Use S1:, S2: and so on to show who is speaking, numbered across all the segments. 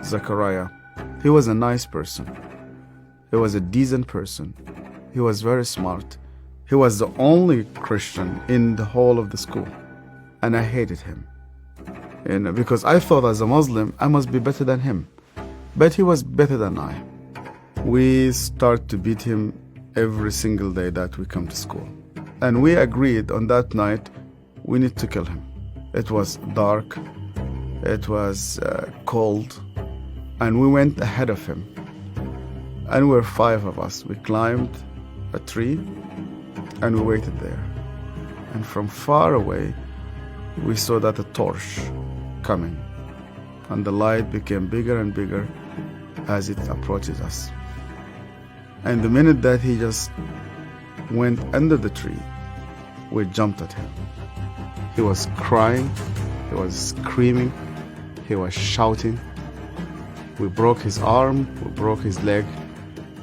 S1: Zechariah. He was a nice person. He was a decent person. He was very smart. He was the only Christian in the whole of the school. And I hated him. Because I thought as a Muslim, I must be better than him. But he was better than I. We start to beat him every single day that we come to school. And we agreed on that night, we need to kill him. It was dark. It was cold. And we went ahead of him. And we were 5 of us. We climbed a tree and we waited there. And from far away, we saw that a torch coming. And the light became bigger and bigger as it approaches us. And the minute that he just went under the tree, we jumped at him. He was crying, he was screaming, he was shouting. We broke his arm, we broke his leg.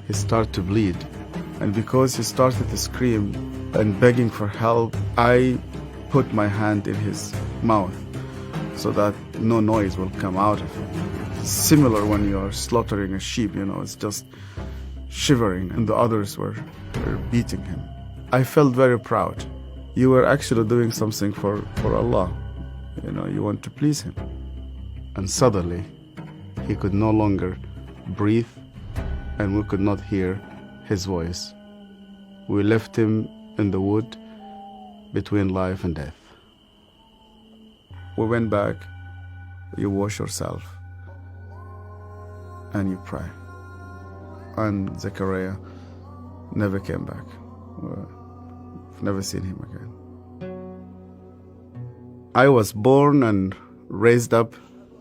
S1: He started to bleed. And because he started to scream and begging for help, I put my hand in his mouth so that no noise will come out of him. Similar when you are slaughtering a sheep, it's just shivering, and the others were beating him. I felt very proud. You were actually doing something for Allah. You want to please Him. And suddenly, he could no longer breathe, and we could not hear his voice. We left him in the wood between life and death. We went back, you wash yourself, and you pray. And Zechariah never came back. I've never seen him again. I was born and raised up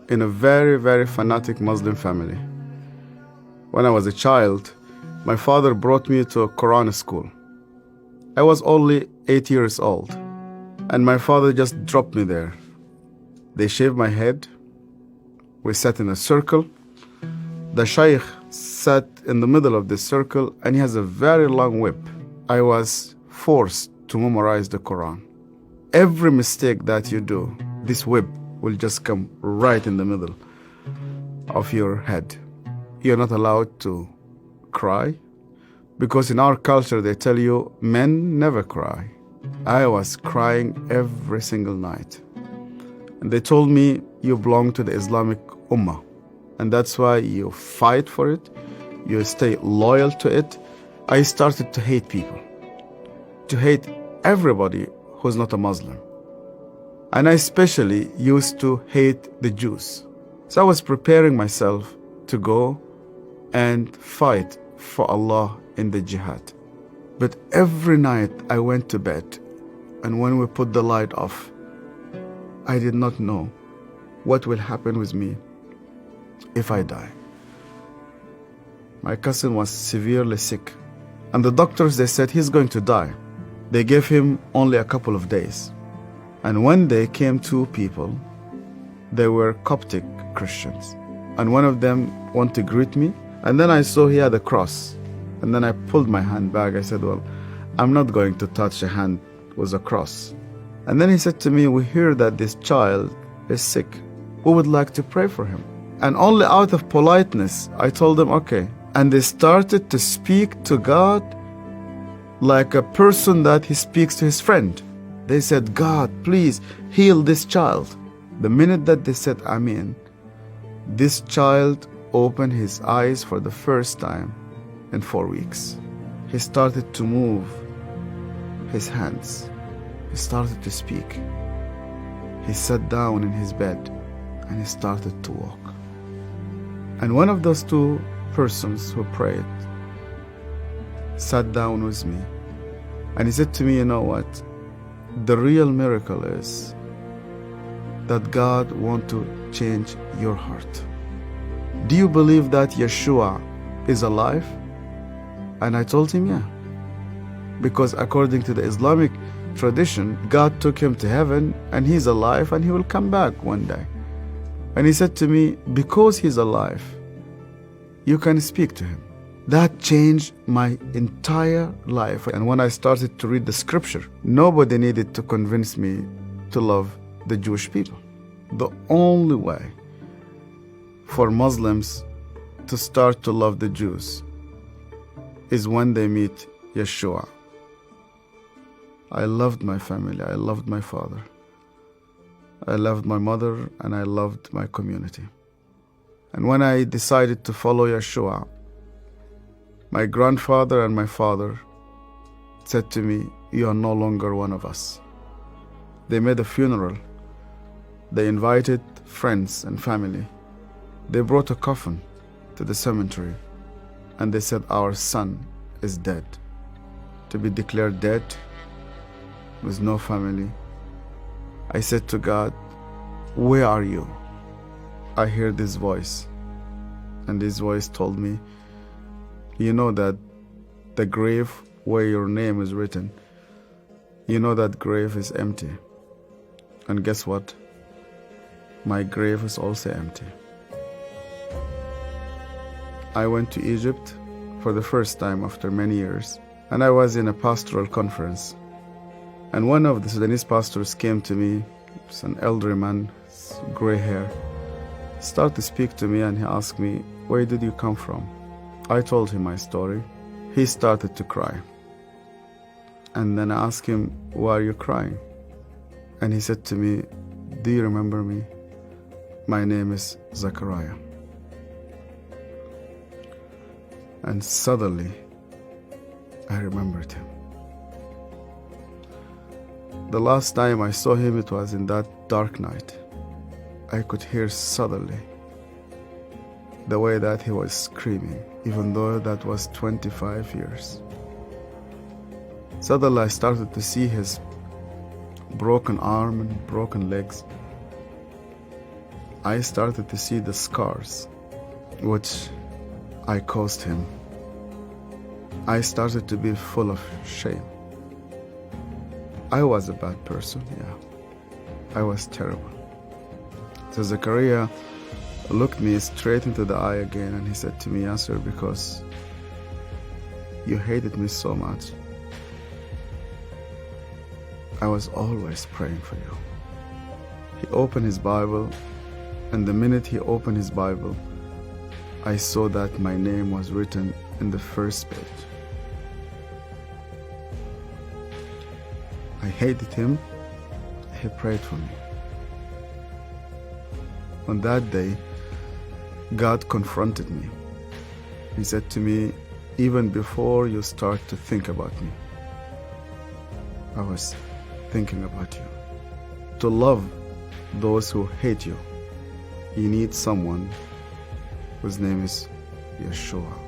S1: in a very, very fanatic Muslim family. When I was a child, my father brought me to a Quran school. I was only 8 years old, and my father just dropped me there. They shaved my head. We sat in a circle. The Shaykh sat in the middle of this circle, and he has a very long whip. I was forced to memorize the Quran. Every mistake that you do, this whip will just come right in the middle of your head. You're not allowed to cry, because in our culture they tell you men never cry. I was crying every single night. And they told me you belong to the Islamic Ummah, and that's why you fight for it, you stay loyal to it. I started to hate people, to hate everybody who's not a Muslim. And I especially used to hate the Jews. So I was preparing myself to go and fight for Allah in the jihad. But every night I went to bed, and when we put the light off, I did not know what will happen with me if I die. My cousin was severely sick, and the doctors, they said he's going to die. They gave him only a couple of days. And one day came 2 people. They were Coptic Christians, and one of them wanted to greet me, and then I saw he had a cross, and then I pulled my hand back. I said, well, I'm not going to touch a hand with a cross. And then he said to me, we hear that this child is sick. We would like to pray for him. And only out of politeness, I told them, okay. And they started to speak to God like a person that he speaks to his friend. They said, God, please heal this child. The minute that they said, Amen, this child opened his eyes for the first time in 4 weeks. He started to move his hands. He started to speak. He sat down in his bed and he started to walk. And one of those 2 persons who prayed sat down with me, and he said to me, you know what? The real miracle is that God wants to change your heart. Do you believe that Yeshua is alive? And I told him, yeah. Because according to the Islamic tradition, God took him to heaven and he's alive and he will come back one day. And he said to me, because he's alive, you can speak to him. That changed my entire life. And when I started to read the scripture, nobody needed to convince me to love the Jewish people. The only way for Muslims to start to love the Jews is when they meet Yeshua. I loved my family, I loved my father, I loved my mother, and I loved my community. And when I decided to follow Yeshua, my grandfather and my father said to me, "You are no longer one of us." They made a funeral. They invited friends and family. They brought a coffin to the cemetery, and they said, "Our son is dead." To be declared dead with no family, I said to God, "Where are you?" I heard this voice, and this voice told me, "You know that the grave where your name is written, you know that grave is empty. And guess what? My grave is also empty." I went to Egypt for the first time after many years, and I was in a pastoral conference. And one of the Sudanese pastors came to me, it's an elderly man, gray hair, started to speak to me, and he asked me, "Where did you come from?" I told him my story. He started to cry. And then I asked him, "Why are you crying?" And he said to me, "Do you remember me? My name is Zechariah." And suddenly, I remembered him. The last time I saw him, it was in that dark night. I could hear suddenly the way that he was screaming, even though that was 25 years. Suddenly I started to see his broken arm and broken legs. I started to see the scars which I caused him. I started to be full of shame. I was a bad person, yeah. I was terrible. So Zechariah looked me straight into the eye again, and he said to me, "Yasser, because you hated me so much, I was always praying for you." He opened his Bible, and the minute he opened his Bible, I saw that my name was written in the first page. I hated him. He prayed for me. On that day, God confronted me. He said to me, "Even before you start to think about me, I was thinking about you. To love those who hate you, you need someone whose name is Yeshua."